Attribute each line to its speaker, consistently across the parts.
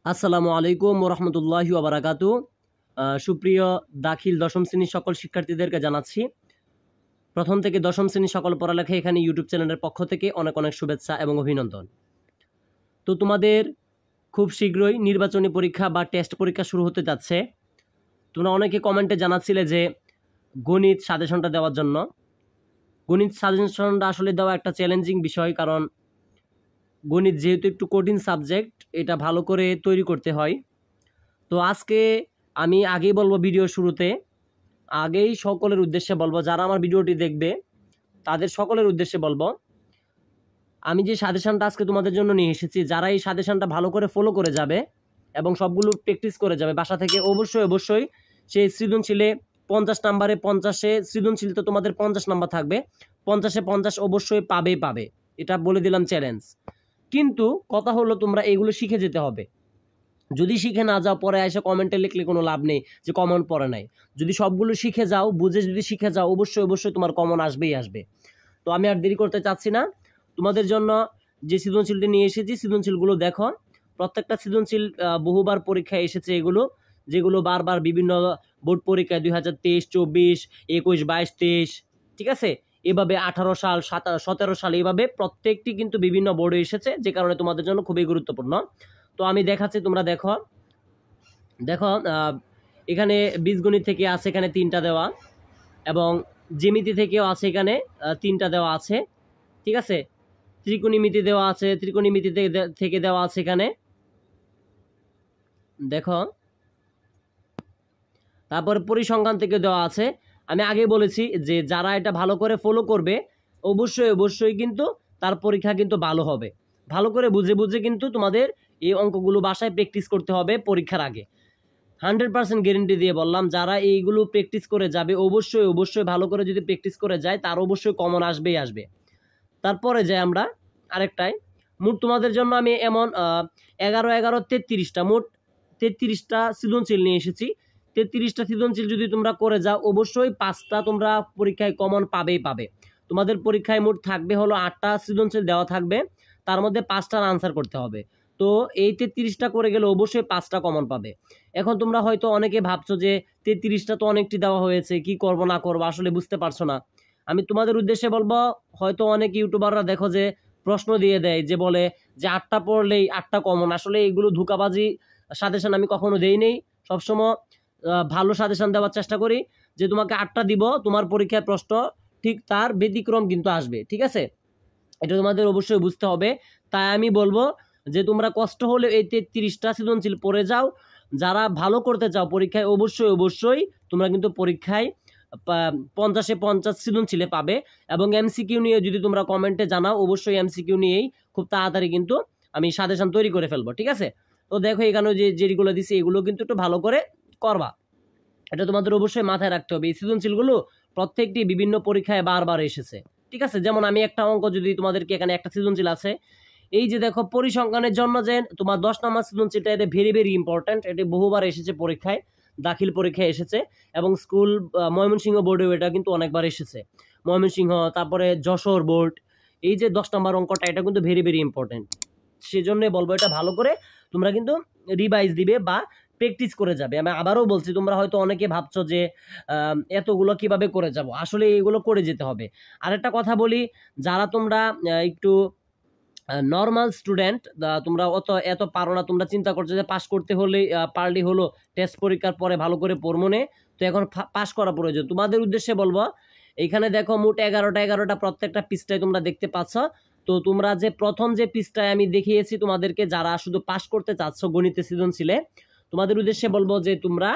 Speaker 1: আসসালামু আলাইকুম ওরহমতুল্লাহি ওবারাকাতু। সুপ্রিয় দাখিল দশম শ্রেণীর সকল শিক্ষার্থীদেরকে জানাচ্ছি প্রথম থেকে দশম শ্রেণীর সকল পড়ালেখা এখানে ইউটিউব চ্যানেলের পক্ষ থেকে অনেক অনেক শুভেচ্ছা এবং অভিনন্দন। তো তোমাদের খুব শীঘ্রই নির্বাচনী পরীক্ষা বা টেস্ট পরীক্ষা শুরু হতে যাচ্ছে। তোমরা অনেকে কমেন্টে জানাচ্ছিলে যে গণিত সাজেশনটা দেওয়ার জন্য। গণিত সাজেশনটা আসলে দেওয়া একটা চ্যালেঞ্জিং বিষয়, কারণ গণিত যেহেতু একটু কঠিন সাবজেক্ট, এটা ভালো করে তৈরি করতে হয়। তো আজকে আমি আগেই বলবো, ভিডিও শুরুতে আগেই সকলের উদ্দেশ্যে বলবো, যারা আমার ভিডিওটি দেখবে তাদের সকলের উদ্দেশ্যে বলবো, আমি যে সাজেশনটা আজকে তোমাদের জন্য নিয়ে এসেছি, যারা এই সাজেশনটা ভালো করে ফলো করে যাবে এবং সবগুলো প্র্যাকটিস করে যাবে বাসা থেকে, অবশ্যই সেই সৃজনশীলে 50 নাম্বারে 50-এ সৃজনশীল তো তোমাদের 50 নাম্বার থাকবে, 50-এ 50 অবশ্যই পাবে, এটা বলে দিলাম চ্যালেঞ্জ। কিন্তু কথা হলো তোমরা এগুলো শিখে যেতে হবে। যদি শিখে না যাও, পরে এসে কমেন্টে লিখলে কোনো লাভ নেই যে কমন পড়ে নাই। যদি সবগুলো শিখে যাও, বুঝে যদি শিখে যাও, অবশ্যই তোমার কমন আসবে। তো আমি আর দেরি করতে চাচ্ছি না, তোমাদের জন্য যে সৃজনশীলটি নিয়ে এসেছি সৃজনশীলগুলো দেখো। প্রত্যেকটা সৃজনশীল বহুবার পরীক্ষায় এসেছে, যেগুলো বারবার বিভিন্ন বোর্ড পরীক্ষায় 2023, 24, 21, 22, 23, ঠিক আছে, এভাবে 18 সাল, 17 সাল, এইভাবে প্রত্যেকটি কিন্তু বিভিন্ন বোর্ডে এসেছে, যে কারণে তোমাদের জন্য খুবই গুরুত্বপূর্ণ। তো আমি দেখাচ্ছি, তোমরা দেখো এখানে বীজগণিত থেকে আছে, এখানে 3টা দেওয়া, এবং জ্যামিতি থেকেও আছে, এখানে 3টা দেওয়া আছে, ঠিক আছে। ত্রিকোণমিতি দেওয়া আছে, ত্রিকোণমিতি থেকে দেওয়া আছে এখানে দেখো। তারপর পরিসংখ্যান থেকে দেওয়া আছে। আমি আগে বলেছি যে যারা এটা ভালো করে ফলো করবে, অবশ্যই কিন্তু তার পরীক্ষা কিন্তু ভালো হবে। ভালো করে বুঝে কিন্তু তোমাদের এই অঙ্কগুলো বাসায় প্র্যাকটিস করতে হবে পরীক্ষার আগে। 100% গ্যারেন্টি দিয়ে বললাম, যারা এইগুলো প্র্যাকটিস করে যাবে, অবশ্যই ভালো করে যদি প্র্যাকটিস করে যায়, তার অবশ্যই কমন আসবে। তারপরে যাই আমরা আরেকটাই। মোট তোমাদের জন্য আমি এমন 11-11-33টা, মোট 33টা সৃজনশীল নিয়ে এসেছি। 33টা সৃজনশীল যদি তোমরা করে যাও, অবশ্যই 5টা তোমরা পরীক্ষায় কমন পাবে। তোমাদের পরীক্ষায় মোট থাকবে হলো 8টা সৃজনশীল দেওয়া থাকবে, তার মধ্যে 5টার আনসার করতে হবে। তো এই 33টা করে গেলে অবশ্যই 5টা কমন পাবে। এখন তোমরা হয়তো অনেকে ভাবছো যে 33টা তো অনেকটি দেওয়া হয়েছে, কি করব না করব আসলে বুঝতে পারছো না। আমি তোমাদের উদ্দেশ্যে বলবো, হয়তো অনেক ইউটিউবাররা দেখো যে প্রশ্ন দিয়ে দেয়, যে বলে যে 8টা পড়লেই 8টা কমন। আসলে এগুলো ধোঁকাবাজি সাজেশন আমি কখনো দেই নেই। সবসময় ভালো সাজেশন দেওয়ার চেষ্টা করি, যে তোমাকে 8টা দিব, তোমার পরীক্ষার প্রশ্ন ঠিক তার ব্যতিক্রম কিন্তু আসবে, ঠিক আছে। এটা তোমাদের অবশ্যই বুঝতে হবে। তাই আমি বলবো যে তোমরা কষ্ট হলে এই 33টা সৃজনশীল পড়ে যাও। যারা ভালো করতে চাও পরীক্ষায়, অবশ্যই তোমরা কিন্তু পরীক্ষায় 50-এ 50 সৃজনশীলে পাবে। এবং এমসিকিউ নিয়ে যদি তোমরা কমেন্টে জানাও, অবশ্যই এমসিকিউ নিয়েই খুব তাড়াতাড়ি কিন্তু আমি সাজেশন তৈরি করে ফেলবো, ঠিক আছে। তো দেখো এখানে যেগুলো দিছি, এগুলো কিন্তু একটু ভালো করে করবা। এটা তোমাদের অবশ্যই মাথায় রাখতে হবে। এই সৃজনশীলগুলো প্রত্যেকটি বিভিন্ন পরীক্ষায় বারবার এসেছে, ঠিক আছে। যেমন আমি একটা অঙ্ক যদি তোমাদেরকে, এখানে একটা সৃজনশীল আছে, এই যে দেখো, পরিসংখ্যানের জন্য যে তোমার 10 নম্বর সৃজনশীলটা, এটা ভেরি ইম্পর্টেন্ট। এটি বহুবার এসেছে পরীক্ষায়, দাখিল পরীক্ষায় এসেছে, এবং স্কুল ময়মনসিংহ বোর্ডেও এটা কিন্তু অনেকবার এসেছে। ময়মনসিংহ, তারপরে যশোর বোর্ড, এই যে 10 নম্বর অঙ্কটা, এটা কিন্তু ভেরি ইম্পর্টেন্ট। সেজন্যই বলবো, এটা ভালো করে তোমরা কিন্তু রিভাইজ দিবে বা প্র্যাকটিস করে যাবে। আমি আবারও বলছি, তোমরা হয়তো অনেকে ভাবছো যে এতগুলো কিভাবে করে যাব, আসলে এগুলো করে যেতে হবে। আরেকটা কথা বলি, যারা তোমরা একটু নর্মাল স্টুডেন্ট, তোমরা এত পারো না, তোমরা চিন্তা করছো যে পাস করতে হলে পারলি হলো, টেস্ট পরীক্ষার পরে ভালো করে পড়বো নে, তো এখন পাস করা প্রয়োজন। তোমাদের উদ্দেশ্যে বলবো, এইখানে দেখো মোট 11টা প্রত্যেকটা পৃষ্ঠায় তোমরা দেখতে পাচ্ছ। তো তোমরা যে প্রথম যে পৃষ্ঠায় আমি দেখিয়েছি তোমাদেরকে, যারা শুধু পাস করতে চাচ্ছ গণিতে সৃজনশীলে, তোমাদের উদ্দেশ্যে বলবো যে তোমরা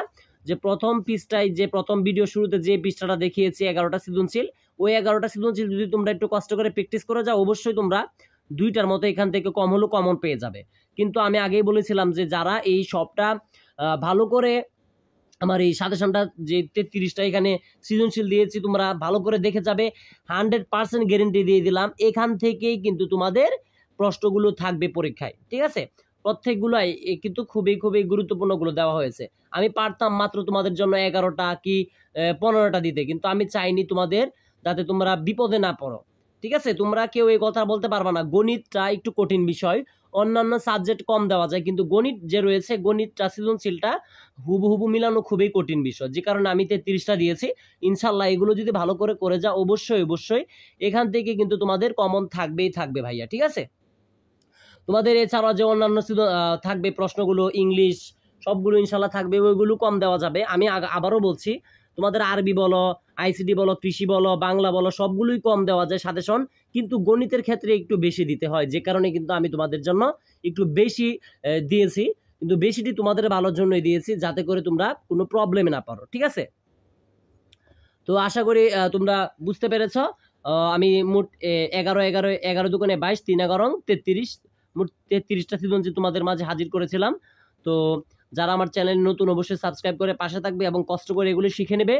Speaker 1: যে প্রথম পৃষ্ঠায়, যে প্রথম ভিডিও শুরুতে যে পৃষ্ঠাটা দেখিয়েছি 11টা সৃজনশীল, ওই 11টা সৃজনশীল যদি তোমরা একটু কষ্ট করে প্র্যাকটিস করে যাও, অবশ্যই তোমরা 2টার মতো এখান থেকে কম হলেও কমন পেয়ে যাবে। কিন্তু আমি আগেই বলেছিলাম যে যারা এই সবটা ভালো করে, আমার এই সাজেশনটা যে 33টা এখানে সৃজনশীল দিয়েছি, তোমরা ভালো করে দেখে যাবে, 100% গ্যারেন্টি দিয়ে দিলাম, এখান থেকেই কিন্তু তোমাদের প্রশ্নগুলো থাকবে পরীক্ষায়, ঠিক আছে। প্রত্যেকগুলাই কিন্তু খুবই গুরুত্বপূর্ণগুলো দেওয়া হয়েছে। আমি পারতাম মাত্র তোমাদের জন্য 11টা কি 15টা দিতে, কিন্তু আমি চাইনি তোমাদের, যাতে তোমরা বিপদে না পড়ো। ঠিক আছে, তোমরা কেউ এই কথা বলতে পারবা না গণিতটা একটু কঠিন বিষয়, অন্যান্য সাবজেক্ট কম দেওয়া যায়, কিন্তু গণিত যে রয়েছে, গণিতটা সৃজনশীলটা হুবহু মিলানো খুবই কঠিন বিষয়, যে কারণে আমি 33টা দিয়েছি। ইনশাল্লাহ এগুলো যদি ভালো করে যাও, অবশ্যই অবশ্যই এখান থেকে কিন্তু তোমাদের কমন থাকবেই থাকবে ভাইয়া। ঠিক আছে, তোমাদের এছাড়াও যে অন্যান্য থাকবে প্রশ্নগুলো, ইংলিশ সবগুলো ইনশাল্লাহ থাকবে, ওইগুলো কম দেওয়া যাবে। আমি আবারও বলছি, তোমাদের আরবি বলো, আইসিটি বলো, কৃষি বলো, বাংলা বলো, সবগুলোই কম দেওয়া যায় সাজেশন, কিন্তু গণিতের ক্ষেত্রে একটু বেশি দিতে হয়, যে কারণে কিন্তু আমি তোমাদের জন্য একটু বেশি দিয়েছি, কিন্তু বেশিটি তোমাদের ভালোর জন্যই দিয়েছি, যাতে করে তোমরা কোনো প্রবলেমে না পারো। ঠিক আছে, তো আশা করি তোমরা বুঝতে পেরেছ। আমি মোট 11 দুগুণে 22, 3 11 33, মোট 33টা সৃজনশীল তোমাদের মাঝে হাজির করেছিলাম। তো যারা আমার চ্যানেল নতুন, অবশ্যই সাবস্ক্রাইব করে পাশে থাকবে এবং কষ্ট করে এগুলি শিখে নেবে।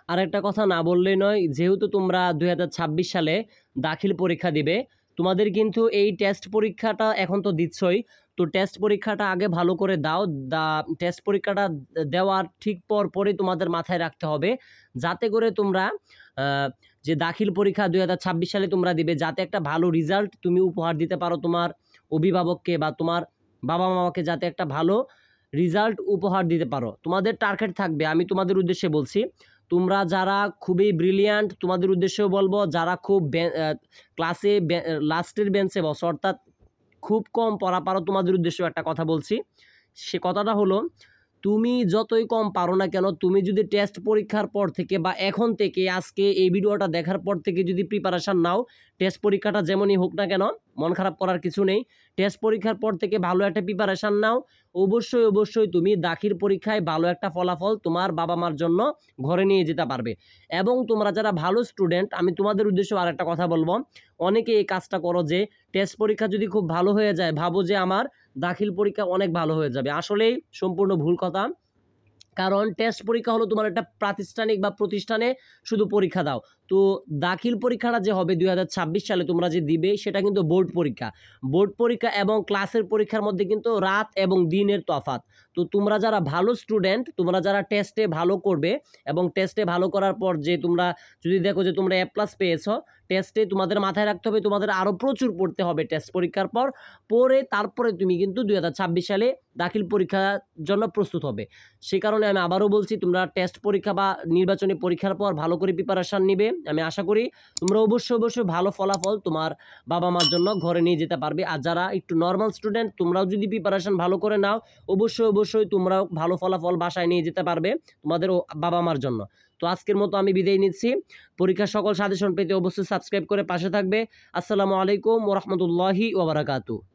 Speaker 1: আর একটা কথা না বললেই নয়, যেহেতু তোমরা 2026 সালে দাখিল পরীক্ষা দিবে, তোমাদের কিন্তু এই টেস্ট পরীক্ষাটা এখন তো দিচ্ছই, তো টেস্ট পরীক্ষাটা আগে ভালো করে দাও। টেস্ট পরীক্ষাটা দেওয়ার ঠিক পরই তোমাদের মাথায় রাখতে হবে, যাতে করে তোমরা যে দাখিল পরীক্ষা 2026 সালে তোমরা দিবে, যাতে একটা ভালো রেজাল্ট তুমি উপহার দিতে পারো তোমার অভিভাবককে বা তোমার বাবা মাকে, যাতে একটা ভালো রেজাল্ট উপহার দিতে পারো। তোমাদের টার্গেট থাকবে, আমি তোমাদের উদ্দেশ্যে বলছি, তোমরা যারা খুবই ব্রিলিয়ান্ট, তোমাদের উদ্দেশ্যেও বলবো, যারা খুব ক্লাসে লাস্টের বেঞ্চে বসো, অর্থাৎ খুব কম পড়া পারো, তোমাদের উদ্দেশ্যেও একটা কথা বলছি। সে কথাটা হলো, তুমি যতই কম পারো না কেন, তুমি যদি টেস্ট পরীক্ষার পর থেকে বা এখন থেকে, আজকে এই ভিডিওটা দেখার পর থেকে যদি প্রিপারেশান নাও, টেস্ট পরীক্ষাটা যেমনই হোক না কেন, মন খারাপ করার কিছু নেই। টেস্ট পরীক্ষার পর থেকে ভালো একটা প্রিপারেশান নাও, অবশ্যই অবশ্যই তুমি দাখিল পরীক্ষায় ভালো একটা ফলাফল তোমার বাবা মার জন্য ঘরে নিয়ে যেতে পারবে। এবং তোমরা যারা ভালো স্টুডেন্ট, আমি তোমাদের উদ্দেশ্যে আর একটা কথা বলবো, অনেকে এই কাজটা করো যে টেস্ট পরীক্ষা যদি খুব ভালো হয়ে যায়, ভাবো যে আমার দাখিল পরীক্ষা অনেক ভালো হয়ে যাবে। আসলেই সম্পূর্ণ ভুল কথা, কারণ টেস্ট পরীক্ষা হলো তোমার একটা প্রাতিষ্ঠানিক বা প্রতিষ্ঠানে শুধু পরীক্ষা দাও। তো দাখিল পরীক্ষাটা যে হবে 2026 সালে তোমরা যে দিবে, সেটা কিন্তু বোর্ড পরীক্ষা। বোর্ড পরীক্ষা এবং ক্লাসের পরীক্ষার মধ্যে কিন্তু রাত এবং দিনের তফাৎ। তো তোমরা যারা ভালো স্টুডেন্ট, তোমরা যারা টেস্টে ভালো করবে, এবং টেস্টে ভালো করার পর যে তোমরা যদি দেখো যে তোমরা A+ পেয়েছো, টেস্টে তোমাদের মাথায় রাখতে হবে, তোমাদের আরও প্রচুর পড়তে হবে টেস্ট পরীক্ষার পর, তারপরে তুমি কিন্তু 2026 সালে দাখিল পরীক্ষার জন্য প্রস্তুত হবে। সে কারণে আমি আবারও বলছি, তোমরা টেস্ট পরীক্ষা বা নির্বাচনী পরীক্ষার পর ভালো করে প্রিপারেশান নিবে। আমি আশা করি তোমরা অবশ্যই অবশ্যই ভালো ফলাফল তোমার বাবা মার জন্য ঘরে নিয়ে যেতে পারবে। আর যারা একটু নর্মাল স্টুডেন্ট, তোমরাও যদি প্রিপারেশান ভালো করে নাও, অবশ্যই অবশ্যই তোমরাও ভালো ফলাফল বাসায় নিয়ে যেতে পারবে তোমাদের বাবা মার জন্য। তো আজকের মতো আমি বিদায় নিচ্ছি। পরীক্ষার সকল সাজেশন পেতে অবশ্যই সাবস্ক্রাইব করে পাশে থাকবে। আসসালামু আলাইকুম ওয়া রাহমাতুল্লাহি ওয়া বারাকাতুহু।